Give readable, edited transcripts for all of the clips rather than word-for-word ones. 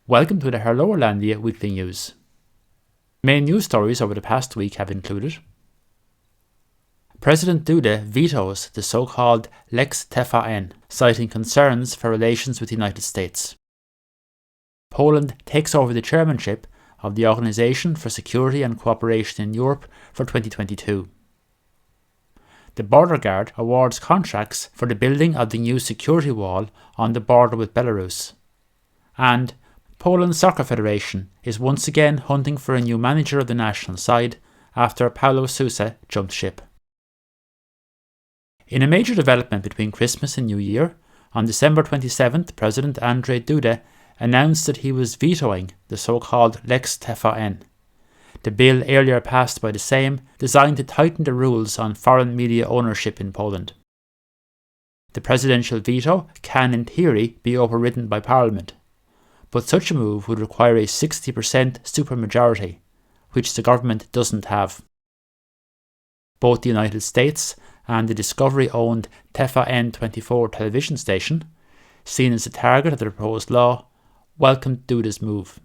Welcome to the Irlandia weekly news. Main news stories over the past week have included: President Duda vetoes the so-called Lex TVN, citing concerns for relations with the United States. Poland takes over the chairmanship of the Organisation for Security and Cooperation in Europe for 2022. The Border Guard awards contracts for the building of the new security wall on the border with Belarus. And Poland's Soccer Federation is once again hunting for a new manager of the national side after Paulo Sousa jumped ship. In a major development between Christmas and New Year, on December 27th, President Andrzej Duda announced that he was vetoing the so-called Lex TVN, the bill earlier passed by the Sejm designed to tighten the rules on foreign media ownership in Poland. The presidential veto can, in theory, be overridden by Parliament, but such a move would require a 60% supermajority, which the government doesn't have. Both the United States and the Discovery-owned TVN24 television station, seen as the target of the proposed law, welcomed Duda's move.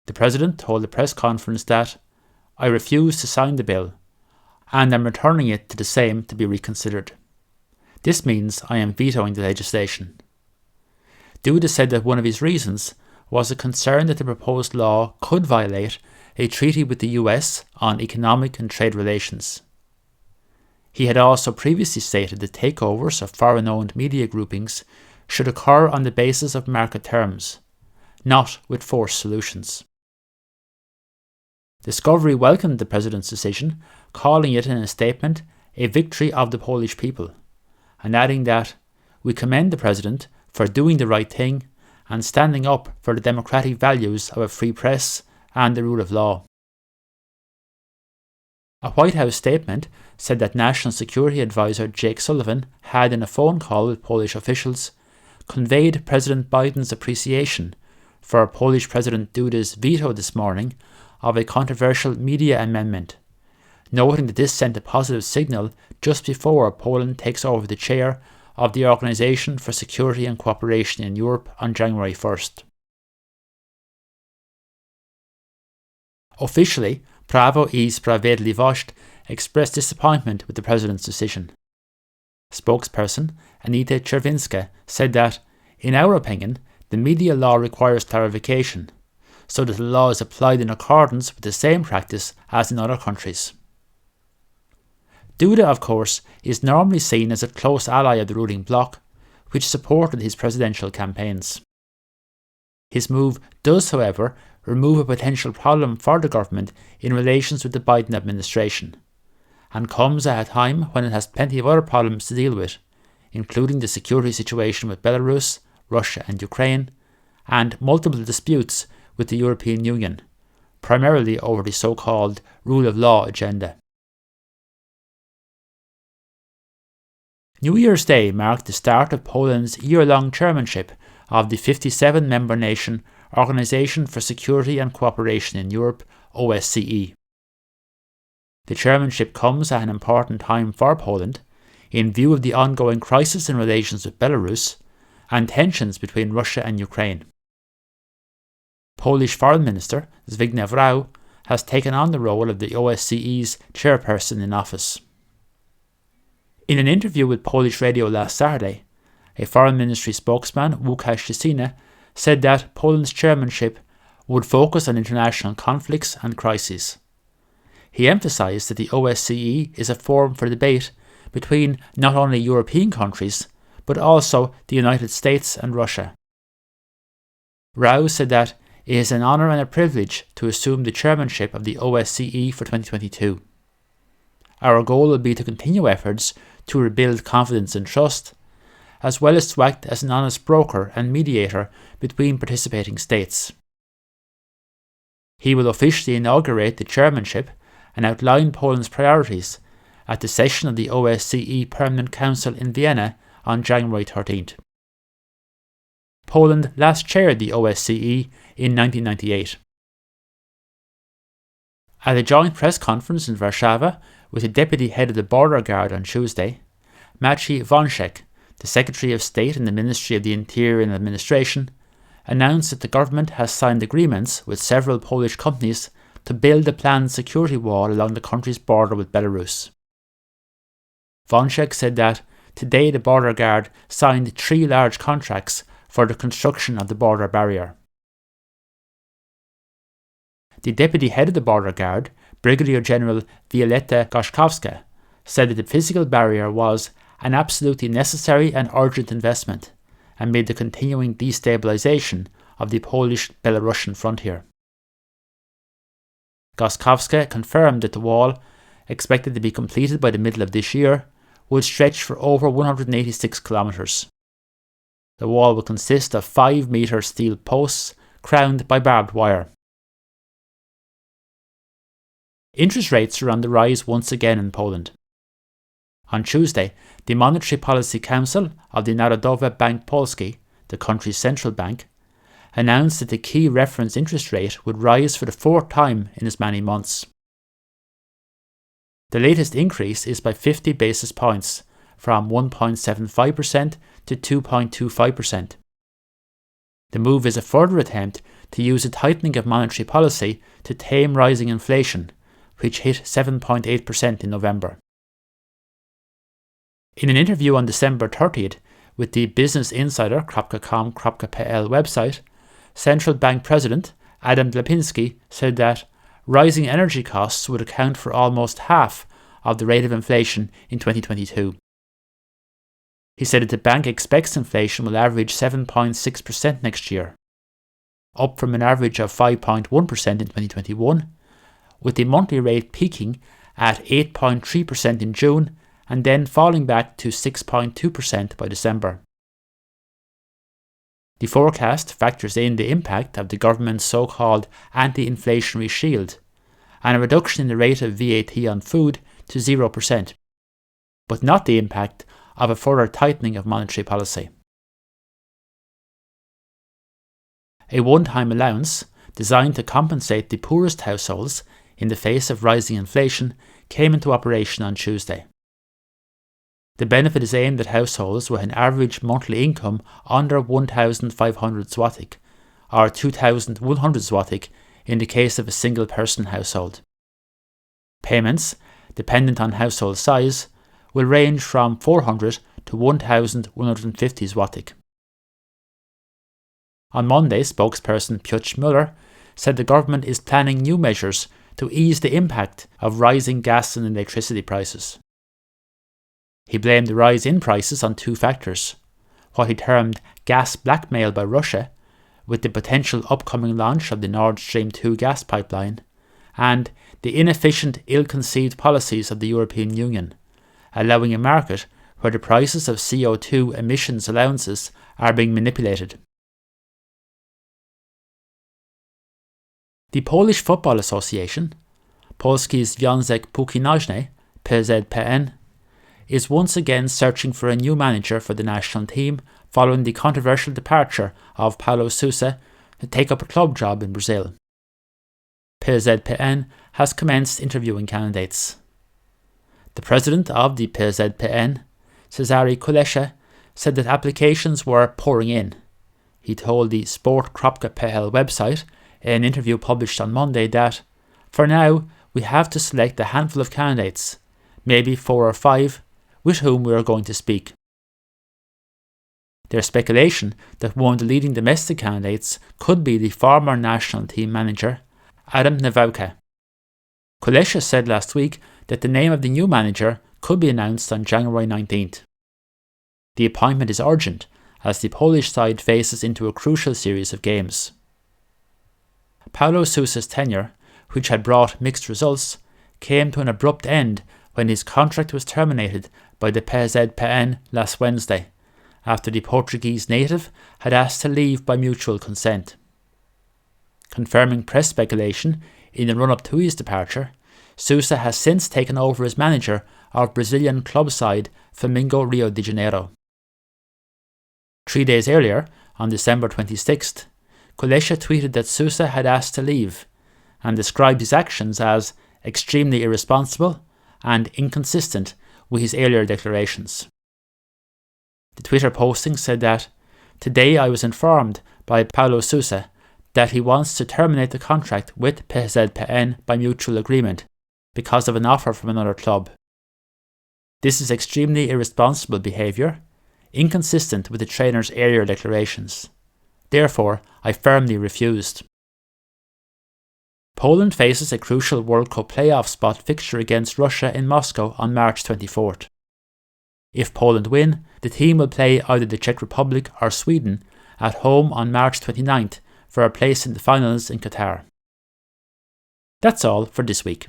The President told a press conference that, "I refuse to sign the bill, and am returning it to the Sejm to be reconsidered. This means I am vetoing the legislation." Duda said that one of his reasons was a concern that the proposed law could violate a treaty with the US on economic and trade relations. He had also previously stated that takeovers of foreign-owned media groupings should occur on the basis of market terms, not with forced solutions. Discovery welcomed the President's decision, calling it in a statement a victory of the Polish people, and adding that, "We commend the President for doing the right thing and standing up for the democratic values of a free press and the rule of law." A White House statement said that National Security Advisor Jake Sullivan had, in a phone call with Polish officials, conveyed President Biden's appreciation for Polish President Duda's veto this morning of a controversial media amendment, noting that this sent a positive signal just before Poland takes over the chair of the Organisation for Security and Cooperation in Europe on January 1st. Officially, Prawo I Sprawiedliwość expressed disappointment with the President's decision. Spokesperson Anita Czerwinska said that, "In our opinion, the media law requires clarification, so that the law is applied in accordance with the same practice as in other countries." Duda, of course, is normally seen as a close ally of the ruling bloc, which supported his presidential campaigns. His move does, however, remove a potential problem for the government in relations with the Biden administration, and comes at a time when it has plenty of other problems to deal with, including the security situation with Belarus, Russia and Ukraine, and multiple disputes with the European Union, primarily over the so-called rule of law agenda. New Year's Day marked the start of Poland's year-long chairmanship of the 57-member nation Organisation for Security and Cooperation in Europe, OSCE. The chairmanship comes at an important time for Poland, in view of the ongoing crisis in relations with Belarus and tensions between Russia and Ukraine. Polish Foreign Minister Zbigniew Rau has taken on the role of the OSCE's chairperson in office. In an interview with Polish radio last Saturday, a Foreign Ministry spokesman, Łukasz Szczecina, said that Poland's chairmanship would focus on international conflicts and crises. He emphasised that the OSCE is a forum for debate between not only European countries, but also the United States and Russia. Rau said that it is an honour and a privilege to assume the chairmanship of the OSCE for 2022. Our goal will be to continue efforts to rebuild confidence and trust, as well as to act as an honest broker and mediator between participating states. He will officially inaugurate the chairmanship and outline Poland's priorities at the session of the OSCE Permanent Council in Vienna on January 13th. Poland last chaired the OSCE in 1998. At a joint press conference in Warszawa with the Deputy Head of the Border Guard on Tuesday, Maciej Wąsik, the Secretary of State in the Ministry of the Interior and Administration, announced that the government has signed agreements with several Polish companies to build a planned security wall along the country's border with Belarus. Wączek said that today the border guard signed 3 large contracts for the construction of the border barrier. The deputy head of the border guard, Brigadier General Violetta Gorzkowska, said that the physical barrier was an absolutely necessary and urgent investment amid the continuing destabilization of the Polish-Belarusian frontier. Gorzkowska confirmed that the wall, expected to be completed by the middle of this year, would stretch for over 186 kilometres. The wall will consist of 5-metre steel posts crowned by barbed wire. Interest rates are on the rise once again in Poland. On Tuesday, the Monetary Policy Council of the Narodowy Bank Polski, the country's central bank, announced that the key reference interest rate would rise for the 4th time in as many months. The latest increase is by 50 basis points, from 1.75% to 2.25%. The move is a further attempt to use a tightening of monetary policy to tame rising inflation, which hit 7.8% in November. In an interview on December 30th with the businessinsider.com.pl website, Central Bank President Adam Glapiński said that rising energy costs would account for almost half of the rate of inflation in 2022. He said that the bank expects inflation will average 7.6% next year, up from an average of 5.1% in 2021, with the monthly rate peaking at 8.3% in June and then falling back to 6.2% by December. The forecast factors in the impact of the government's so-called anti-inflationary shield and a reduction in the rate of VAT on food to 0%, but not the impact of a further tightening of monetary policy. A one-time allowance designed to compensate the poorest households in the face of rising inflation came into operation on Tuesday. The benefit is aimed at households with an average monthly income under 1,500 zloty, or 2,100 zloty in the case of a single-person household. Payments, dependent on household size, will range from 400 to 1,150 zloty. On Monday, spokesperson Piotr Müller said the government is planning new measures to ease the impact of rising gas and electricity prices. He blamed the rise in prices on 2 factors: what he termed gas blackmail by Russia, with the potential upcoming launch of the Nord Stream 2 gas pipeline, and the inefficient, ill-conceived policies of the European Union, allowing a market where the prices of CO2 emissions allowances are being manipulated. The Polish Football Association, Polski Związek Piłki Nożnej, PZPN, is once again searching for a new manager for the national team following the controversial departure of Paulo Sousa to take up a club job in Brazil. PZPN has commenced interviewing candidates. The president of the PZPN, Cezary Kulesza, said that applications were pouring in. He told the Sport.pl website in an interview published on Monday that, for now, we have to select a handful of candidates, maybe 4 or 5, with whom we are going to speak. There's speculation that one of the leading domestic candidates could be the former national team manager, Adam Nawałka. Kulesza said last week that the name of the new manager could be announced on January 19th. The appointment is urgent as the Polish side faces into a crucial series of games. Paulo Sousa's tenure, which had brought mixed results, came to an abrupt end when his contract was terminated by the PZPN last Wednesday, after the Portuguese native had asked to leave by mutual consent. Confirming press speculation in the run-up to his departure, Sousa has since taken over as manager of Brazilian club side Flamengo Rio de Janeiro. 3 days earlier, on December 26th, Kulesza tweeted that Sousa had asked to leave and described his actions as extremely irresponsible and inconsistent with his earlier declarations. The Twitter posting said that, "Today I was informed by Paulo Sousa that he wants to terminate the contract with PZPN by mutual agreement because of an offer from another club. This is extremely irresponsible behaviour, inconsistent with the trainer's earlier declarations. Therefore, I firmly refused. Poland faces a crucial World Cup playoff spot fixture against Russia in Moscow on March 24th. If Poland win, the team will play either the Czech Republic or Sweden at home on March 29th for a place in the finals in Qatar. That's all for this week.